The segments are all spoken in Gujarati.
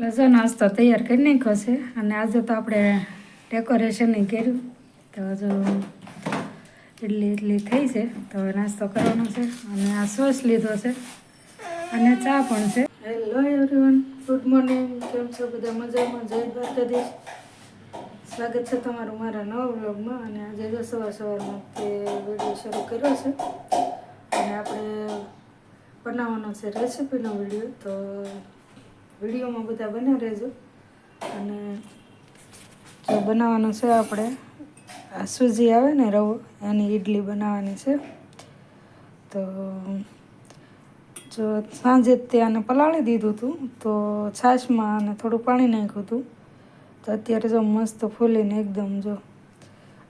લસો નાસ્તો તૈયાર કરી નાખ્યો છે અને આજે તો આપણે ડેકોરેશન કર્યું તો હજુ ઇડલી થઈ છે તો હવે નાસ્તો કરવાનો છે અને આ સોસ લીધો છે અને ચા પણ છે. Hello everyone, good morning. કેમ છો બધા? મજામાં? જય દ્વારકાધીશ. સ્વાગત છે તમારું મારા નવા વ્લોગમાં. અને આજે જો સવારમાં તે વિડીયો શરૂ કર્યો છે અને આપણે બનાવવાનો છે રેસીપીનો વિડીયો. તો વિડીયોમાં બધા બને રહેજો. અને જો બનાવવાનું છે આપણે આ સૂજી આવે ને રવો એની ઇડલી બનાવવાની છે. તો જો સાંજે ત્યાંને પલાળી દીધું હતું તો છાશમાં અને થોડું પાણી નાખ્યું હતું તો અત્યારે જો મસ્ત ફૂલીને એકદમ જો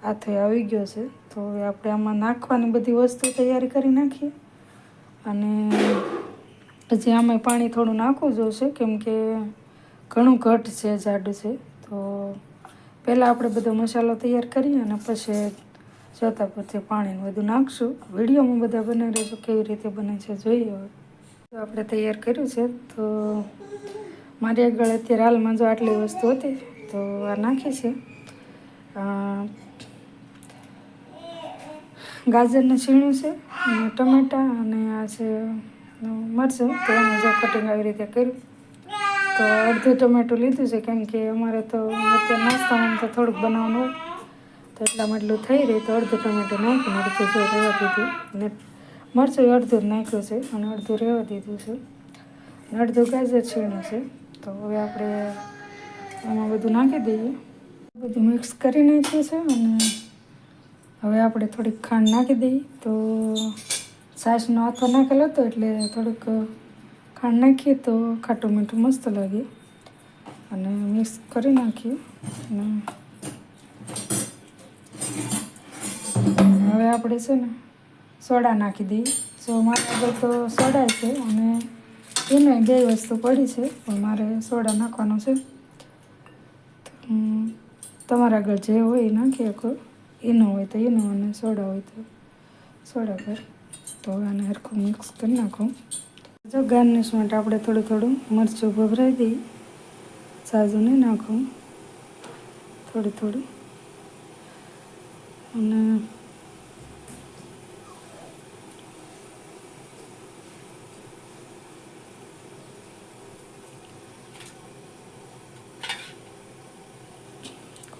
આથો આવી ગયો છે. તો હવે આપણે આમાં નાખવાની બધી વસ્તુ તૈયારી કરી નાખીએ. અને પછી આમાં પાણી થોડું નાખવું જોઈશે કેમ કે ઘણું ઘટ છે, જાડું છે. તો પહેલાં આપણે બધો મસાલો તૈયાર કરીએ અને પછી જોતા પછી પાણીને બધું નાખશું. વિડીયોમાં બધા બને રહેજો, કેવી રીતે બને છે જોઈએ. હવે તો આપણે તૈયાર કર્યું છે. તો મારી આગળ અત્યારે હાલમાં જો આટલી વસ્તુ હતી તો આ નાખી છે. ગાજરનું છીણું છે અને ટમેટાં અને આ છે મરચાં. તો એને જો કટિંગ આવી રીતે કર્યું. તો અડધું ટમેટું લીધું છે કેમ કે અમારે તો અત્યારે નાસ્તામાં તો થોડુંક બનાવવાનું હોય તો એટલામાં એટલું થઈ રહી. તો અડધું ટમેટું નાખીને અડધું જો રહેવા દીધું અને મરચું અડધું જ નાખ્યું છે અને અડધું રહેવા દીધું છે અને અડધું ગાજર છીણું છે. તો હવે આપણે એમાં બધું નાખી દઈએ. બધું મિક્સ કરી નાખ્યું છે અને હવે આપણે થોડીક ખાંડ નાખી દઈએ. તો છાશનો આથો નાખેલો હતો એટલે થોડુંક ખાંડ નાખીએ તો ખાટું મીઠું મસ્ત લાગે. અને મિક્સ કરી નાખીએ. અને હવે આપણે છે ને સોડા નાખી દઈએ. જો મારા આગળ તો સોડા છે અને એને બે વસ્તુ પડી છે પણ મારે સોડા નાખવાનો છે. તમારા આગળ જે હોય એ નાખી શકો. ઈનો હોય તો ઈનો અને સોડા હોય તો સોડા પર. તો હવે આને હરખું મિક્સ કરી નાખું. જો ગાર્નિશ માટે આપણે થોડું મરચું ભભરાઈ દઈએ. ઝાઝું નહીં નાખું, થોડું. અને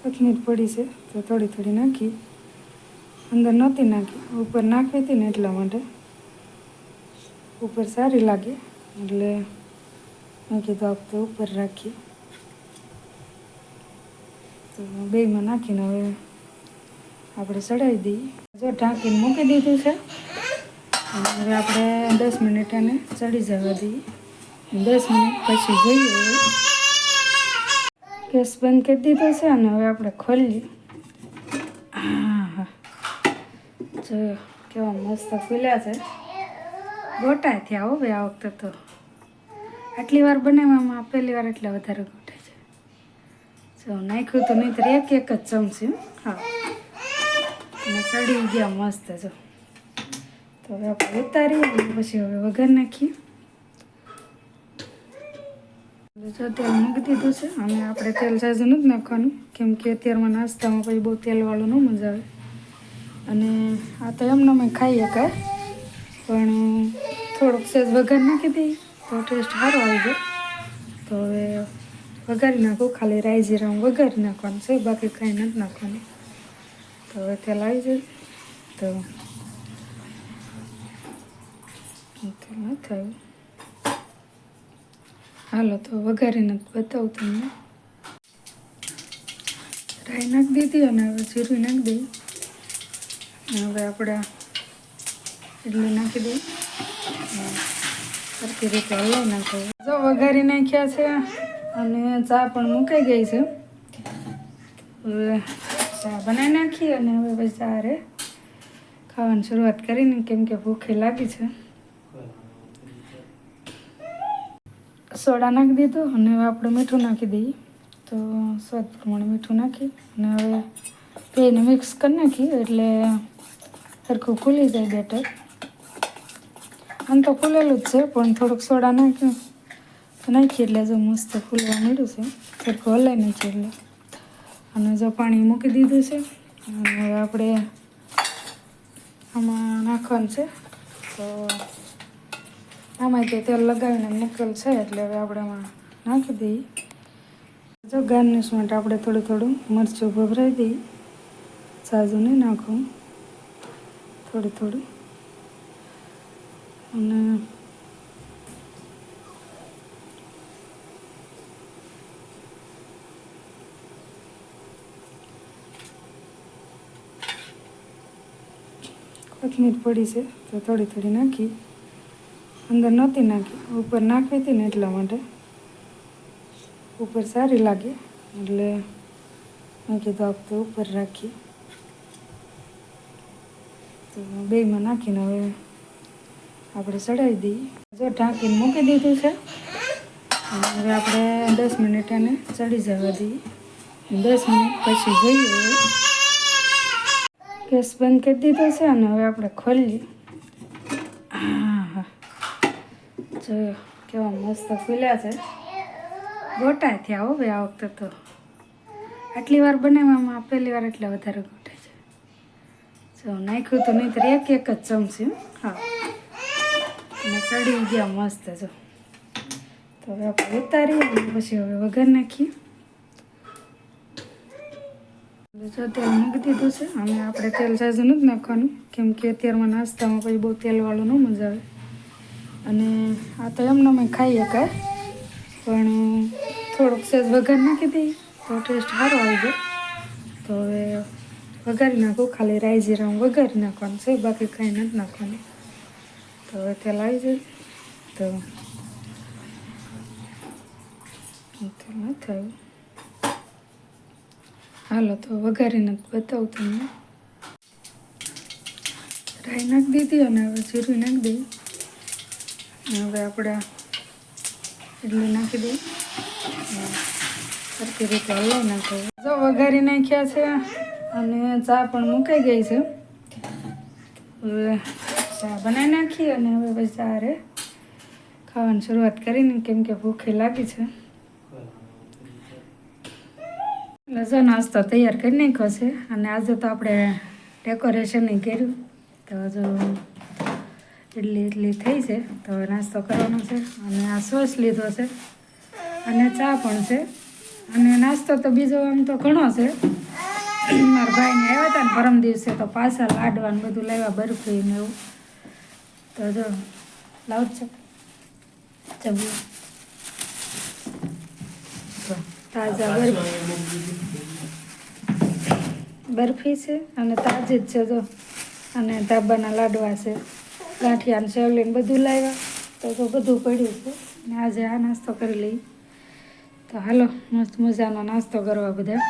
કોથમીર પડી છે તો થોડી નાખી. અંદર નહોતી નાખી, ઉપર નાખી હતી ને એટલા માટે. ઉપર સારી લાગે એટલે મેં કીધું આપણે ઉપર રાખીએ. તો બેમાં નાખીને હવે આપણે ચડાવી દઈએ. જો ઢાંકીને મૂકી દીધું છે અને હવે આપણે 10 મિનિટ એને ચડી જવા દઈએ. 10 મિનિટ પછી જોઈએ. ગેસ બંધ કરી દીધો છે અને હવે આપણે ખોલીએ. હા, જો કેવા મસ્ત ફૂલ્યા છે. ગોટા થયા હો ભાઈ આ વખતે તો. આટલી વાર બનાવવામાં પહેલી વાર એટલા વધારે ગોટા છે. જો નાખ્યું તો નહીં તો એક જ ચમચી. હા, અને ચડી ગયા મસ્ત. જો તો હવે આપણે ઉતારીએ અને પછી હવે વઘાર નાખીએ. જો તેલ મૂકી દીધું છે અને આપણે તેલ ઝાઝું નથી નાખવાનું કેમ કે અત્યારમાં નાસ્તામાં પછી બહુ તેલવાળું ન મજા આવે. અને આ તો એમને અમે ખાઈએ કાંઈ પણ થોડુંક સેજ વઘાર નાખી દઈએ તો ટેસ્ટ સારો આવી જાય. તો હવે વઘારી નાખું. ખાલી રાઈ જીરા વઘારી નાખવાનું છે, બાકી કાંઈ નથી નાખવાનું. તો હવે તેલ આવી જાય તો તેલ નથી આવ્યું. હાલો તો વઘારીને બતાવું તમને. રાઈ નાખી દીધી અને હવે જીરું નાખી દઈએ. હવે આપણે ઇડલી નાખી દઈએ. સરખી રીતે હલાવી નાખો. જો વઘારી નાખ્યા છે અને ચા પણ મુકાઈ ગઈ છે. હવે ચા બનાવી નાખીએ અને હવે પછી ચા રે ખાવાની શરૂઆત કરીને કેમ કે ભૂખે લાગી છે. સોડા નાખી દીધો અને હવે આપણે મીઠું નાખી દઈએ. તો સ્વાદ પ્રમાણે મીઠું નાખી અને હવે બેને મિક્સ કરી નાખીએ એટલે સરખું ખુલી જાય બેટર. આમ તો ફૂલેલું જ છે પણ થોડુંક સોડા નાખ્યું નાખી એટલે જો મસ્ત ફૂલવા મળ્યું છે. સરખું હલાઈ નાખીએ એટલે. અને જો પાણી મૂકી દીધું છે. અને હવે આપણે આમાં નાખવાનું છે. તો આમાં તે તેલ લગાવીને મૂકેલ છે એટલે હવે આપણે આમાં નાખી દઈએ. જો ગાર્નિશ માટે આપણે થોડું થોડું મરચું ભભરાઈ દઈએ. સાજુ નહીં નાખું, થોડું થોડું. અને કોથમીર પડી છે તો થોડી થોડી નાખી. અંદર નહોતી નાખી, ઉપર નાખવી હતી ને એટલા માટે. ઉપર સારી લાગે એટલે મેં કીધું આપણે ઉપર રાખીએ. તો બેમાં નાખીને હવે આપણે ચડાવી દઈએ. જો ઢાંકીને મૂકી દીધું છે. અને હવે આપણે 10 મિનિટ એને ચડી જવા દઈએ. 10 મિનિટ પછી જોઈએ. ગેસ બંધ કરી દીધો છે અને હવે આપણે ખોલીએ. હા, જોયો કેવા મસ્ત ફૂલ્યા છે. ગોટા થયા હો ભાઈ આ વખતે તો. આટલી વાર બનાવવામાં પહેલી વાર એટલા વધારે ગોટા છે. જો નાખ્યું તો નહીં તો એક જ ચમચી. હા, અને ચડી ગયા મસ્ત. જો તો હવે આપણે ઉતારીએ અને પછી હવે વઘાર નાખીએ. જો તેલ મૂકી દીધું છે. અને આપણે તેલ ઝાઝું નથી નાખવાનું, કેમ કે અત્યારમાં નાસ્તામાં પછી બહુ તેલવાળું ન મજા આવે. અને આ તો એમને અમે ખાઈએ કાંઈ, પણ થોડુંક સેજ વઘાર નાખી દઈએ તો ટેસ્ટ સારો આવી જાય. તો હવે વઘારી નાખું. ખાલી રાઈ જીરા વઘારી નાખવાનું છે, બાકી કાંઈ નથી નાખવાનું. તો હવે તેલ આવી જાય તો તેલ નથી આવ્યું. હાલો તો વઘારીને બતાવું તમને. રાઈ નાખી દીધી અને હવે જીરું નાખી દઈએ. હવે આપણે ઇડલી નાખી દઈએ. સરખી રીતે હલાવી નાખો. જો વઘારી નાખ્યા છે અને ચા પણ મુકાઈ ગઈ છે. હવે ચા બનાવી નાખી અને હવે પછી ચા રે ખાવાની શરૂઆત કરીને, કેમ કે ભૂખે લાગી છે. એટલે જો નાસ્તો તૈયાર કરી નાખ્યો છે. અને આજે તો આપણે ડેકોરેશન નહીં કર્યું. તો જો ઇડલી થઈ છે. તો હવે નાસ્તો કરવાનો છે. અને આ સોસ લીધો છે અને ચા પણ છે. અને નાસ્તો તો બીજો આમ તો ઘણો છે. મારા ભાઈને આવ્યા હતા ને પરમ દિવસે તો પાછા લાડવાનું બધું લાવ્યા, બરફી ને એવું. તો જો લાવ છે ચબલું તાજા બરફી છે અને તાજી જ છે. જો અને ધાબાના લાડવા છે, ગાંઠિયા ને સેવલીને બધું લાવ્યા. તો બધું પડ્યું છે. અને આજે આ નાસ્તો કરી લઈએ. તો હાલો મસ્ત મજાનો નાસ્તો કરવા બધા.